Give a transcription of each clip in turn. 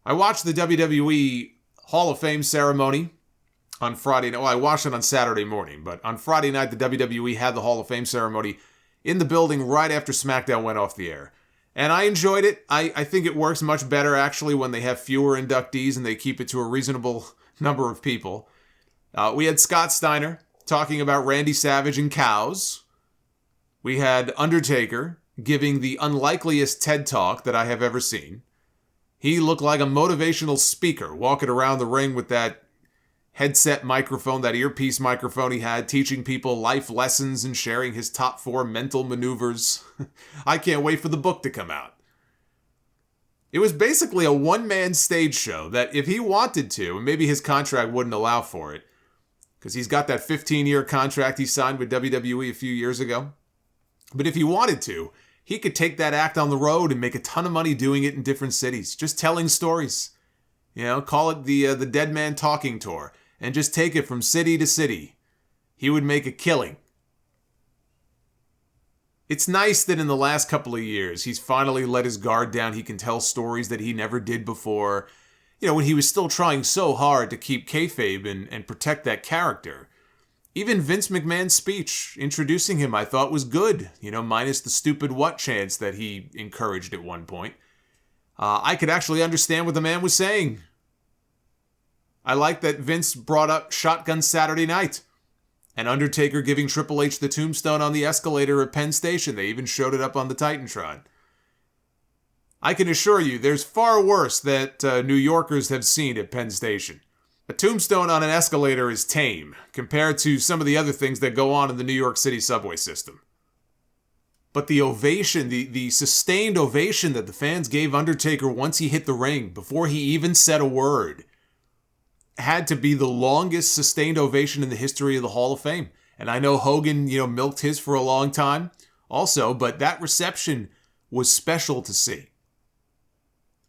I watched the WWE Hall of Fame ceremony on Friday night. Well, I watched it on Saturday morning, but on Friday night, the WWE had the Hall of Fame ceremony in the building right after SmackDown went off the air. And I enjoyed it. I think it works much better, actually, when they have fewer inductees and they keep it to a reasonable number of people. We had Scott Steiner talking about Randy Savage and cows. We had Undertaker giving the unlikeliest TED Talk that I have ever seen. He looked like a motivational speaker walking around the ring with that headset microphone, that earpiece microphone he had, teaching people life lessons and sharing his top 4 mental maneuvers. I can't wait for the book to come out. It was basically a one-man stage show that if he wanted to, and maybe his contract wouldn't allow for it, because he's got that 15-year contract he signed with WWE a few years ago. But if he wanted to, he could take that act on the road and make a ton of money doing it in different cities, just telling stories. You know, call it the Dead Man Talking Tour, and just take it from city to city. He would make a killing. It's nice that in the last couple of years, he's finally let his guard down. He can tell stories that he never did before. You know, when he was still trying so hard to keep kayfabe and protect that character. Even Vince McMahon's speech introducing him, I thought, was good. You know, minus the stupid what chants that he encouraged at one point. I could actually understand what the man was saying. I like that Vince brought up Shotgun Saturday Night. And Undertaker giving Triple H the tombstone on the escalator at Penn Station. They even showed it up on the Titantron. I can assure you, there's far worse that New Yorkers have seen at Penn Station. A tombstone on an escalator is tame, compared to some of the other things that go on in the New York City subway system. But the ovation, the sustained ovation that the fans gave Undertaker once he hit the ring, before he even said a word, had to be the longest sustained ovation in the history of the Hall of Fame. And I know Hogan, milked his for a long time also, but that reception was special to see.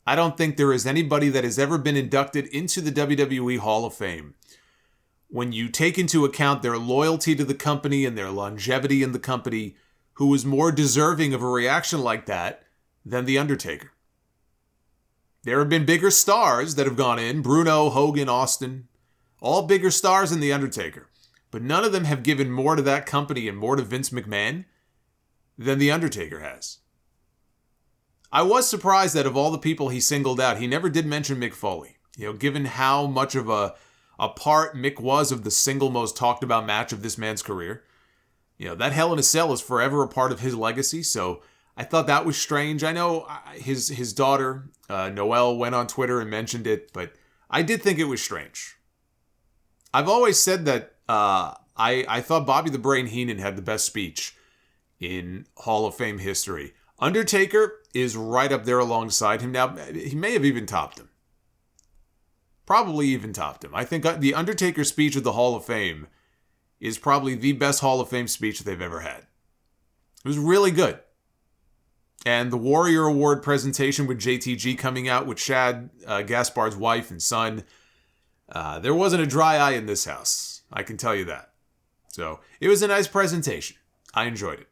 I don't think there is anybody that has ever been inducted into the WWE Hall of Fame, when you take into account their loyalty to the company and their longevity in the company, who was more deserving of a reaction like that than The Undertaker. There have been bigger stars that have gone in, Bruno, Hogan, Austin, all bigger stars than The Undertaker. But none of them have given more to that company and more to Vince McMahon than The Undertaker has. I was surprised that of all the people he singled out, he never did mention Mick Foley. Given how much of a part Mick was of the single most talked about match of this man's career. That Hell in a Cell is forever a part of his legacy, so I thought that was strange. I know his daughter, Noelle, went on Twitter and mentioned it, but I did think it was strange. I've always said that I thought Bobby the Brain Heenan had the best speech in Hall of Fame history. Undertaker is right up there alongside him. Now, he may have even topped him. Probably even topped him. I think the Undertaker speech at the Hall of Fame is probably the best Hall of Fame speech they've ever had. It was really good. And the Warrior Award presentation with JTG coming out with Shad Gaspard's wife and son, there wasn't a dry eye in this house. I can tell you that. So, it was a nice presentation. I enjoyed it.